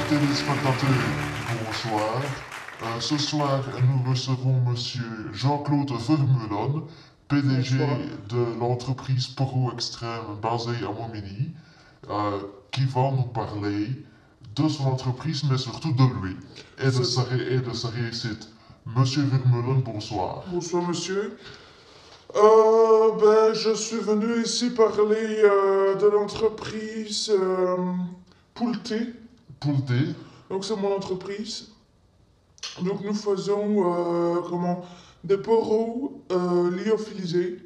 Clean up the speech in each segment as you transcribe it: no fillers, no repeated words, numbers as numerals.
téléspectateurs, bonsoir. Ce soir, nous recevons Monsieur Jean-Claude Vermeulen, PDG Bonsoir. de l'entreprise Poro Extrême basée à Montminy, qui va nous parler de son entreprise, mais surtout de lui et de sa réussite. Monsieur Vermeulen, bonsoir. Bonsoir monsieur. Je suis venu ici parler de l'entreprise Poulté. Poulté, Donc c'est mon entreprise. Donc nous faisons des poros lyophilisés,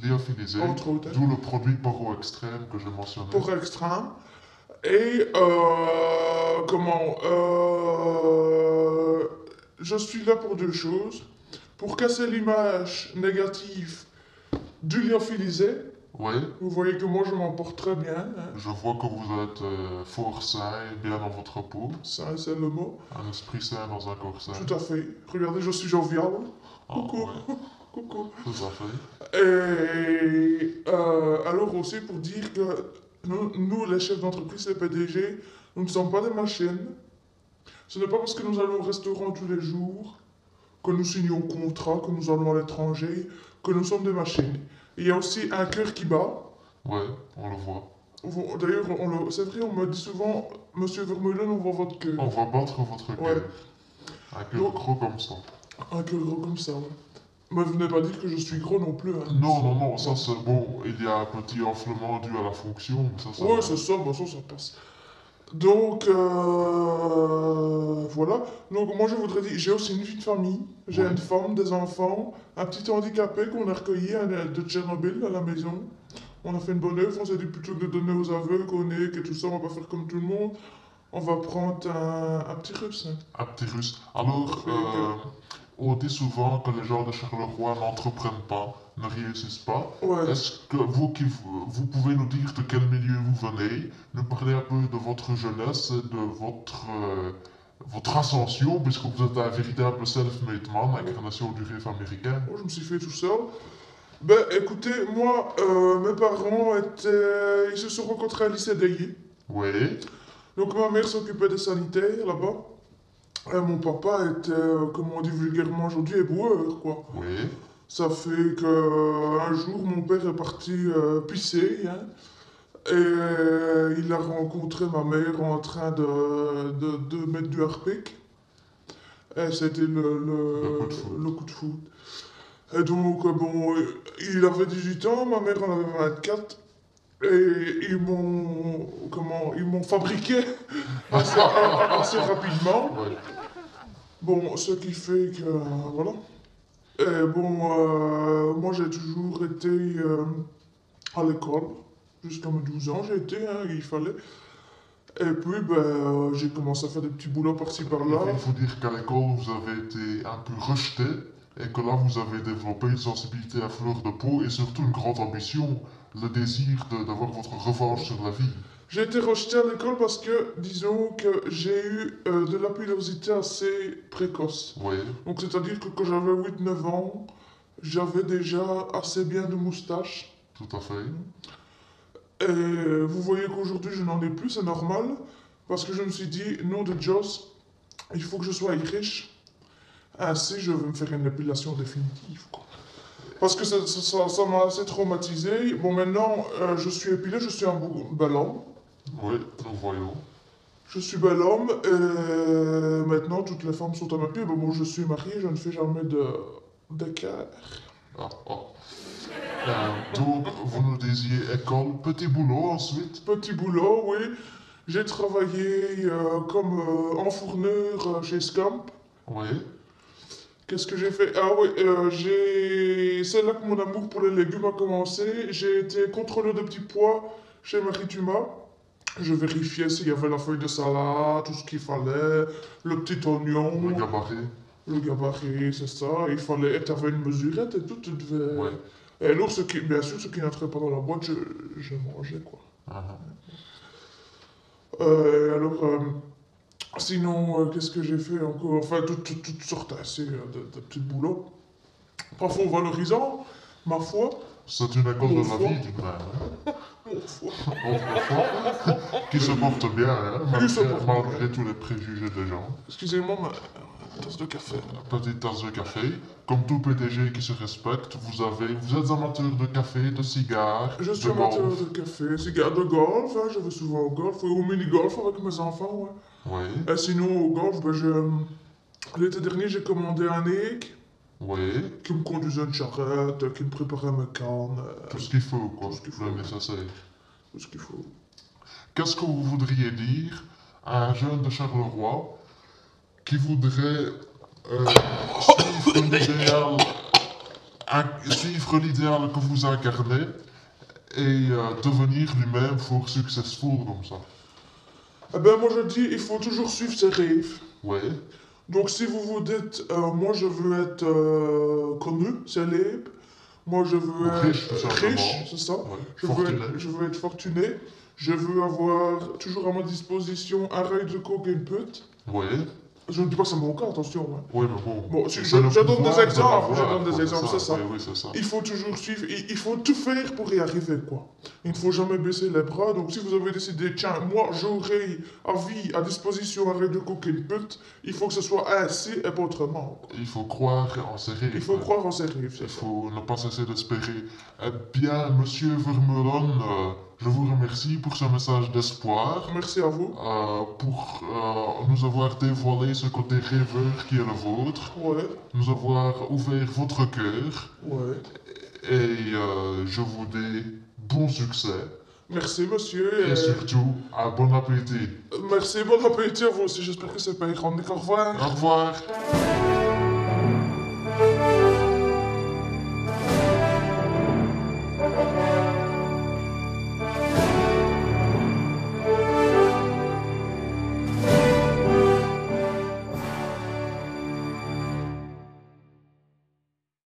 lyophilisé, entre autres, d'où le produit Poro Extrême que j'ai mentionné. pour extra. Et je suis là pour deux choses. Pour casser l'image négative du lyophilisé. Oui, Vous voyez que moi je m'en porte très bien, hein. je vois que vous êtes fort sain et bien dans votre peau. Ça, c'est le mot. Un esprit sain dans un corps sain. Tout à fait. Regardez, je suis jovial. Ah, Coucou. oui, Coucou. tout à fait. Et alors aussi pour dire que nous, les chefs d'entreprise, les PDG, nous ne sommes pas des machines. Ce n'est pas parce que nous allons au restaurant tous les jours, que nous signons contrat, que nous allons à l'étranger, que nous sommes des machines. Il y a aussi un cœur qui bat. Ouais, on le voit. D'ailleurs, c'est vrai, on me dit souvent, Monsieur Vermeulen, on voit votre cœur. On va battre votre cœur. Ouais. Un cœur Donc- gros comme ça. Un cœur gros comme ça, ouais. Mais venez pas dire que je suis gros non plus, hein. Non, non, non, ça c'est bon. Il y a un petit enflement dû à la fonction, mais ça Ouais, va. c'est ça, bah ça passe. Donc, voilà. Donc, moi, je voudrais dire, j'ai aussi une vie de famille. J'ai Ouais. une femme, des enfants, un petit handicapé qu'on a recueilli de Tchernobyl à la maison. On a fait une bonne œuvre, on s'est dit plutôt que de donner aux aveugles, qu'on est, que tout ça, on va pas faire comme tout le monde. On va prendre un petit russe, hein. Un petit russe. Alors, on dit souvent que les gens de Charleroi n'entreprennent pas, ne réussissent pas. Ouais. Est-ce que vous pouvez nous dire de quel milieu vous venez, nous parler un peu de votre jeunesse et de votre ascension, puisque vous êtes un véritable self-made man, incarnation du rêve américain. Moi, je me suis fait tout seul. Ben, écoutez, moi, mes parents ils se sont rencontrés à lycée d'Ailly. Oui, Donc, ma mère s'occupait des sanitaires là-bas. Et mon papa était, comme on dit vulgairement aujourd'hui, éboueur, quoi. oui. Ça fait que un jour, mon père est parti pisser, hein, et il a rencontré ma mère en train de mettre du harpic. Et c'était Le coup de foudre. le coup de foudre. Et donc, bon, il avait 18 ans, ma mère en avait 24. Et ils m'ont fabriqué assez rapidement. Ouais. Bon, ce qui fait que, voilà. Et bon, moi j'ai toujours été à l'école, jusqu'à mes 12 ans j'ai été, hein, il fallait. Et puis, j'ai commencé à faire des petits boulots par-ci par-là. Il faut dire qu'à l'école, vous avez été un peu rejeté et que là, vous avez développé une sensibilité à fleur de peau et surtout une grande ambition, le désir d'avoir votre revanche sur la vie. J'ai été rejeté à l'école parce que, disons que j'ai eu de la pilosité assez précoce. Oui, Donc, c'est-à-dire que quand j'avais 8-9 ans, j'avais déjà assez bien de moustache. tout à fait. Et vous voyez qu'aujourd'hui, je n'en ai plus, c'est normal. Parce que je me suis dit, non de Joss, il faut que je sois riche. Ainsi, je vais me faire une épilation définitive, quoi. Parce que ça m'a assez traumatisé. Bon, maintenant, je suis épilé, je suis un bel homme. Oui, nous voyons. Je suis bel homme et maintenant toutes les femmes sont à mes pieds. Mais bon, je suis marié, je ne fais jamais d'écart. Ah, ah. Donc, vous nous disiez école, petit boulot ensuite. Petit boulot, oui. J'ai travaillé comme enfourneur chez Scamp. Oui, Qu'est-ce que j'ai fait? Ah oui, c'est là que mon amour pour les légumes a commencé. J'ai été contrôleur de petits pois chez Marituma. Je vérifiais s'il y avait la feuille de salade, tout ce qu'il fallait, le petit oignon, le gabarit. le gabarit, c'est ça. Il fallait, et t'avais une mesurette et tout, tu devais... Oui. Et alors, bien sûr, ce qui n'entrait pas dans la boîte, je mangeais, quoi. Ah, Alors, sinon, qu'est-ce que j'ai fait encore? Enfin, toutes sortes assez de petits boulots. Parfois valorisants, ma foi. C'est une école de Mon la foi. vie, tout de même. Hein. Mon foi. Autrefois, qui se porte bien, hein, Qui se porte malgré tous les préjugés des gens. Excusez-moi, ma tasse de café. Petite tasse de café. Comme tout PDG qui se respecte, vous êtes amateur de café, de cigares, Je suis de amateur golf. de café, cigare de golf, hein, je vais souvent au golf, au mini-golf avec mes enfants, ouais. Oui, Et sinon, au golf, l'été dernier, j'ai commandé un egg oui. qui me conduisait une charrette, qui me préparait mes cannes, Tout ce qu'il faut, quoi. Tout ce qu'il faut. Le nécessaire. tout ce qu'il faut. Qu'est-ce que vous voudriez dire à un jeune de Charleroi qui voudrait suivre l'idéal que vous incarnez et devenir lui-même fort successful comme ça? Eh ben, moi je dis, il faut toujours suivre ses rêves. Oui, Donc si vous vous dites, moi je veux être connu, célèbre, moi je veux être riche, tout simplement. riche, c'est ça. oui. Je Fortuné. je veux être fortuné. Je veux avoir toujours à ma disposition un rail de coke et une pute. Oui, Je ne dis pas que c'est mon cas, attention. Hein. oui, mais bon. Bon, c'est je le donne pouvoir des de exemples, l'avoir, je donne des quoi, exemples, c'est ça. Oui, oui, c'est ça. Il faut toujours suivre, il faut tout faire pour y arriver, quoi. Il ne faut jamais baisser les bras. Donc si vous avez décidé, tiens, moi j'aurai à vie, à disposition un rail de coke et une pute, il faut que ce soit ainsi et pas autrement. Quoi. Il faut croire en ses rêves. Il faut hein. croire en ses rêves, c'est Il ça. faut ne pas cesser d'espérer. Eh bien, monsieur Vermeulen, je vous remercie pour ce message d'espoir, Merci à vous. pour nous avoir dévoilé ce côté rêveur qui est le vôtre, Ouais, nous avoir ouvert votre cœur, ouais. et je vous dis bon succès, Merci, monsieur. et surtout, un bon appétit. Merci, bon appétit à vous aussi. J'espère que c'est pas ironique. Au revoir. Au revoir.